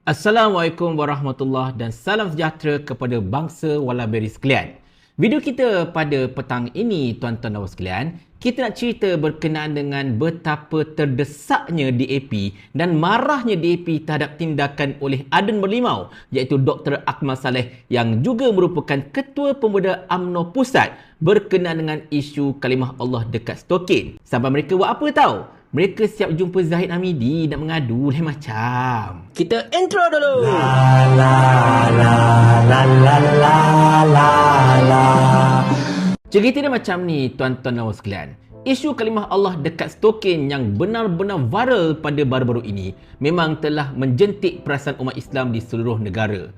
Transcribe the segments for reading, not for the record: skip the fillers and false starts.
Assalamualaikum warahmatullahi dan salam sejahtera kepada bangsa Walaberi sekalian. Video kita pada petang ini, tuan-tuan dan puan sekalian, kita nak cerita berkenaan dengan betapa terdesaknya DAP dan marahnya DAP terhadap tindakan oleh Adun Berlimau, iaitu Dr. Akmal Saleh yang juga merupakan Ketua Pemuda UMNO Pusat berkenaan dengan isu kalimah Allah dekat Stokin. Sampai mereka buat apa tahu? Mereka siap jumpa Zahid Hamidi nak mengadu lain macam. Kita intro dulu. Cerita dia macam ni, tuan-tuan dan puan sekalian. Isu kalimah Allah dekat Stokin yang benar-benar viral pada baru-baru ini memang telah menjentik perasaan umat Islam di seluruh negara.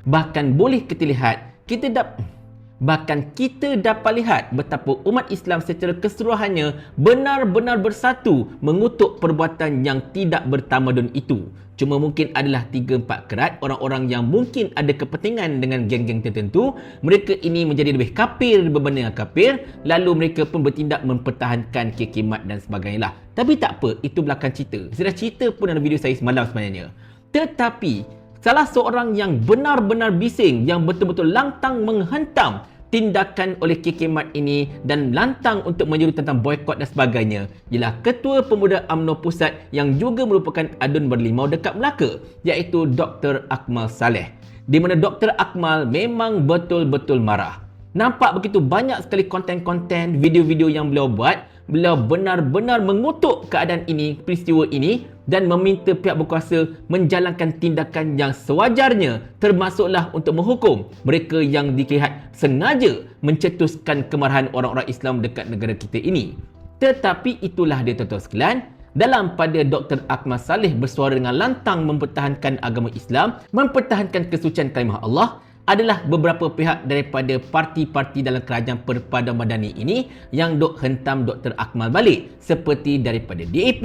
Bahkan kita dapat lihat betapa umat Islam secara keseluruhannya benar-benar bersatu mengutuk perbuatan yang tidak bertamadun itu. Cuma mungkin adalah 3-4 kerat orang-orang yang mungkin ada kepentingan dengan geng-geng tertentu. Mereka ini menjadi lebih kafir berbanding dengan kafir, lalu mereka pun bertindak mempertahankan kekemat dan sebagainya lah. Tapi tak apa, itu belakang cerita. Saya dah cerita pun dalam video saya semalam sebenarnya. Tetapi salah seorang yang benar-benar bising, yang betul-betul lantang menghentam tindakan oleh kekemat ini dan lantang untuk menyuruh tentang boikot dan sebagainya ialah Ketua Pemuda UMNO Pusat yang juga merupakan Adun Berlimau dekat Melaka, iaitu Dr. Akmal Saleh. Di mana Dr. Akmal memang betul-betul marah. Nampak begitu banyak sekali konten-konten, video-video yang beliau buat. Beliau benar-benar mengutuk keadaan ini, peristiwa ini, dan meminta pihak berkuasa menjalankan tindakan yang sewajarnya, termasuklah untuk menghukum mereka yang dilihat sengaja mencetuskan kemarahan orang-orang Islam dekat negara kita ini. Tetapi itulah dia, tuan-tuan sekalian, dalam pada Dr. Akmal Saleh bersuara dengan lantang mempertahankan agama Islam, mempertahankan kesucian kalimah Allah, adalah beberapa pihak daripada parti-parti dalam kerajaan Perpaduan Madani ini yang dok hentam Dr. Akmal balik, seperti daripada DAP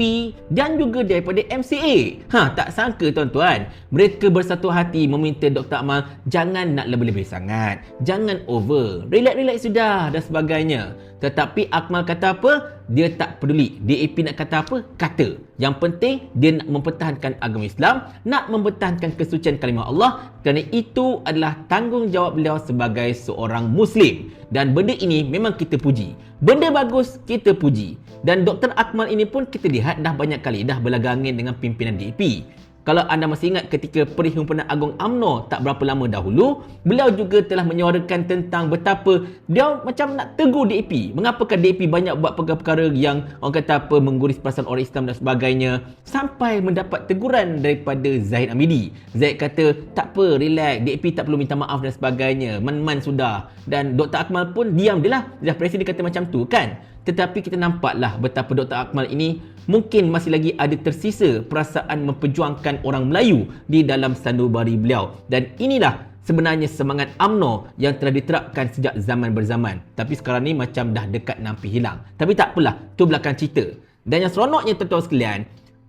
dan juga daripada MCA. Tak sangka tuan-tuan, mereka bersatu hati meminta Dr. Akmal jangan nak lebih-lebih sangat, jangan over, relax-relax sudah dan sebagainya. Tetapi Akmal kata apa? Dia tak peduli. DAP nak kata apa? Kata. Yang penting dia nak mempertahankan agama Islam, nak mempertahankan kesucian kalimah Allah, kerana itu adalah tanggungjawab beliau sebagai seorang Muslim. Dan benda ini memang kita puji. Benda bagus kita puji. Dan Dr. Akmal ini pun kita lihat dah banyak kali dah berlaga angin dengan pimpinan DAP. Kalau anda masih ingat ketika Perhimpunan Agung UMNO tak berapa lama dahulu, beliau juga telah menyuarakan tentang betapa dia macam nak tegur DAP. Mengapakah DAP banyak buat perkara-perkara yang orang kata apa, mengguris perasaan orang Islam dan sebagainya, sampai mendapat teguran daripada Zahid Hamidi. Zahid kata, tak apa, relax, DAP tak perlu minta maaf dan sebagainya, man-man sudah. Dan Dr. Akmal pun diam je lah. Presiden kata macam tu kan. Tetapi kita nampaklah betapa Dr. Akmal ini mungkin masih lagi ada tersisa perasaan memperjuangkan orang Melayu di dalam sanubari beliau. Dan inilah sebenarnya semangat UMNO yang telah diterapkan sejak zaman berzaman. Tapi sekarang ni macam dah dekat nampi hilang. Tapi tak apalah, tu belakang cerita. Dan yang seronoknya tuan-tuan sekalian,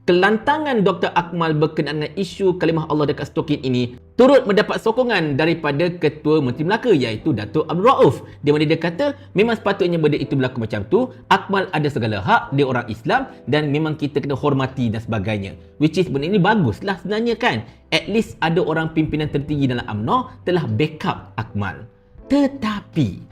kelantangan Dr. Akmal berkenaan dengan isu kalimah Allah dekat Stokin ini turut mendapat sokongan daripada Ketua Menteri Melaka, iaitu Datuk Abdul Rauf. Di mana dia kata memang sepatutnya benda itu berlaku macam tu. Akmal ada segala hak, dia orang Islam dan memang kita kena hormati dan sebagainya. Which is benda ini baguslah sebenarnya kan. At least ada orang pimpinan tertinggi dalam UMNO telah backup Akmal. Tetapi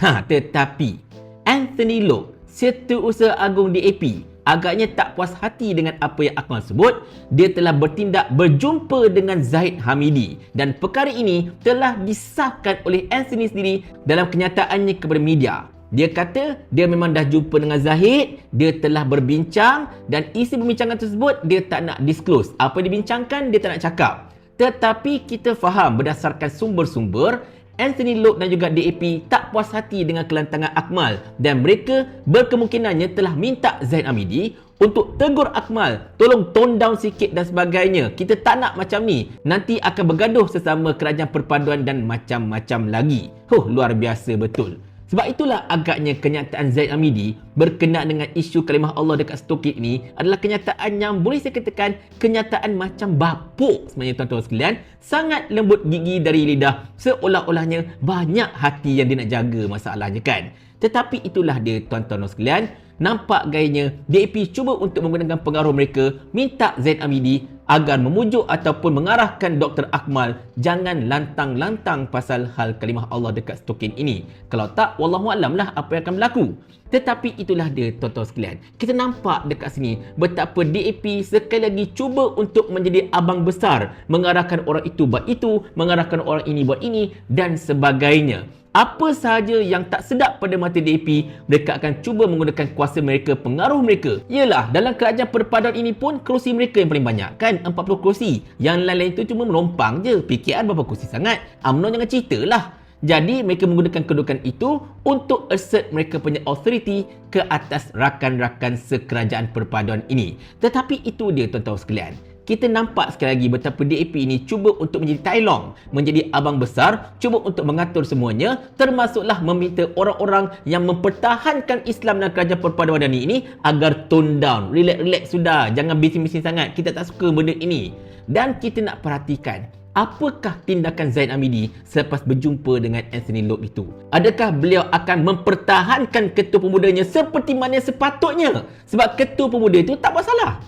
Anthony Loke, Setiausaha Agung DAP, agaknya tak puas hati dengan apa yang Akmal sebut. Dia telah bertindak berjumpa dengan Zahid Hamidi dan perkara ini telah disahkan oleh Anthony sendiri dalam kenyataannya kepada media. Dia kata dia memang dah jumpa dengan Zahid, dia telah berbincang dan isi perbincangan tersebut dia tak nak disclose. Apa yang dibincangkan dia tak nak cakap. Tetapi kita faham berdasarkan sumber-sumber, Anthony Loke dan juga DAP tak puas hati dengan kelantangan Akmal dan mereka berkemungkinannya telah minta Zahid Hamidi untuk tegur Akmal, tolong tone down sikit dan sebagainya. Kita tak nak macam ni. Nanti akan bergaduh sesama kerajaan perpaduan dan macam-macam lagi. Luar biasa betul. Sebab itulah agaknya kenyataan Zahid Hamidi berkenaan dengan isu kalimah Allah dekat Stokin ini adalah kenyataan yang boleh saya katakan kenyataan macam bapuk sebenarnya tuan-tuan sekalian. Sangat lembut gigi dari lidah, seolah-olahnya banyak hati yang dia nak jaga masalahnya kan. Tetapi itulah dia tuan-tuan sekalian. nampak gayanya DAP cuba untuk menggunakan pengaruh mereka minta Zaid Amidi agar memujuk ataupun mengarahkan Dr. Akmal jangan lantang-lantang pasal hal kalimah Allah dekat stokin ini. Kalau tak, wallahualam lah apa yang akan berlaku. Tetapi itulah dia tuan-tuan sekalian. Kita nampak dekat sini betapa DAP sekali lagi cuba untuk menjadi abang besar, mengarahkan orang itu buat itu, mengarahkan orang ini buat ini dan sebagainya. Apa sahaja yang tak sedap pada mata DAP, mereka akan cuba menggunakan kuasa mereka, pengaruh mereka. Yalah, dalam kerajaan perpaduan ini pun kerusi mereka yang paling banyak kan, 40 kerusi. Yang lain-lain tu cuma melompang je. PKR berapa kerusi sangat? UMNO jangan ceritalah. Jadi mereka menggunakan kedudukan itu untuk assert mereka punya authority ke atas rakan-rakan sekerajaan perpaduan ini. Tetapi itu dia tuan-tuan sekalian. Kita nampak sekali lagi betapa DAP ini cuba untuk menjadi Tai Long, menjadi abang besar, cuba untuk mengatur semuanya, termasuklah meminta orang-orang yang mempertahankan Islam dan kerajaan perpaduan ini agar tone down, relax sudah, jangan bising-bising sangat, kita tak suka benda ini. Dan kita nak perhatikan, apakah tindakan Zaid Amidi selepas berjumpa dengan Anthony Loke itu? Adakah beliau akan mempertahankan ketua pemudanya seperti mana sepatutnya? Sebab ketua pemuda itu tak buat salah.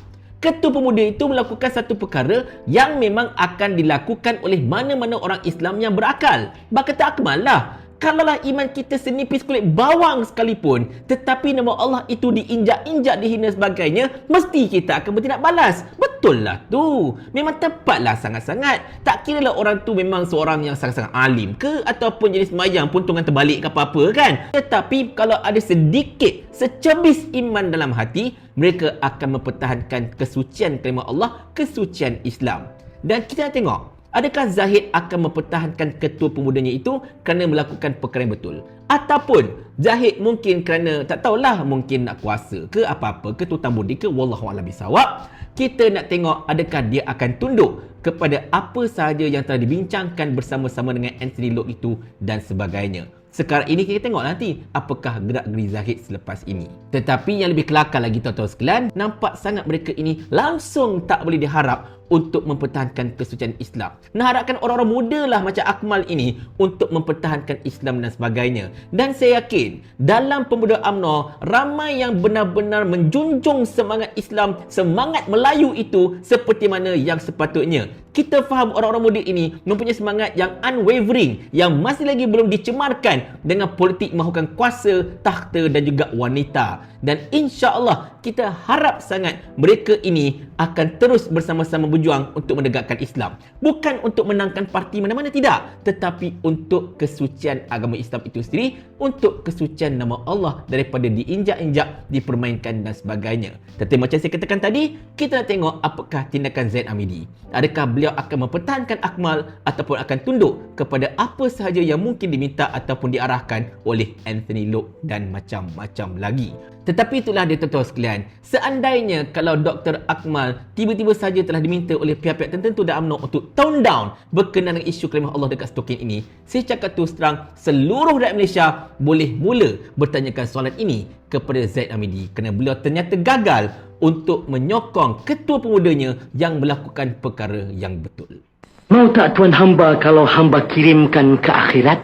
Ketua pemuda itu melakukan satu perkara yang memang akan dilakukan oleh mana-mana orang Islam yang berakal. Kata Akmal lah, kalaulah iman kita senipis kulit bawang sekalipun, tetapi nama Allah itu diinjak-injak, dihina sebagainya, mesti kita akan bertindak balas. Betul lah tu. Memang tepatlah sangat-sangat. Tak kira lah orang tu memang seorang yang sangat-sangat alim ke, ataupun jenis semayang puntungan terbalik ke apa-apa kan. Tetapi kalau ada sedikit, secebis iman dalam hati, mereka akan mempertahankan kesucian kalimah Allah, kesucian Islam. Dan kita nak tengok, adakah Zahid akan mempertahankan ketua pemudanya itu kerana melakukan perkara yang betul? Ataupun Zahid mungkin kerana tak tahulah, mungkin nak kuasa ke apa-apa ke, tutan budi ke, wallahualam bisawab. Kita nak tengok adakah dia akan tunduk kepada apa sahaja yang telah dibincangkan bersama-sama dengan Anthony Loke itu dan sebagainya. Sekarang ini kita tengok nanti apakah gerak-geri Zahid selepas ini. Tetapi yang lebih kelakar lagi tuan-tuan sekalian, nampak sangat mereka ini langsung tak boleh diharap untuk mempertahankan kesucian Islam. Nak harapkan orang-orang muda lah macam Akmal ini untuk mempertahankan Islam dan sebagainya. Dan saya yakin dalam pemuda UMNO ramai yang benar-benar menjunjung semangat Islam, semangat Melayu itu seperti mana yang sepatutnya. Kita faham orang-orang muda ini mempunyai semangat yang unwavering, yang masih lagi belum dicemarkan dengan politik mahukan kuasa, takhta dan juga wanita. Dan insya-Allah kita harap sangat mereka ini akan terus bersama-sama berjuang untuk menegakkan Islam. Bukan untuk menangkan parti mana-mana, tidak. Tetapi untuk kesucian agama Islam itu sendiri, untuk kesucian nama Allah daripada diinjak-injak, dipermainkan dan sebagainya. Tetapi macam saya katakan tadi, kita nak tengok apakah tindakan Zaid Amidi. Adakah beliau akan mempertahankan Akmal ataupun akan tunduk kepada apa sahaja yang mungkin diminta ataupun diarahkan oleh Anthony Loke dan macam-macam lagi. Tetapi itulah dia tuan-tuan sekalian, seandainya kalau Dr. Akmal tiba-tiba saja telah diminta oleh pihak-pihak tertentu dan UMNO untuk tone down berkenaan dengan isu kalimah Allah dekat stokin ini, saya cakap terus terang, seluruh rakyat Malaysia boleh mula bertanyakan soalan ini kepada Zaid Amidi kerana beliau ternyata gagal untuk menyokong ketua pemudanya yang melakukan perkara yang betul. Mau tak tuan hamba kalau hamba kirimkan ke akhirat?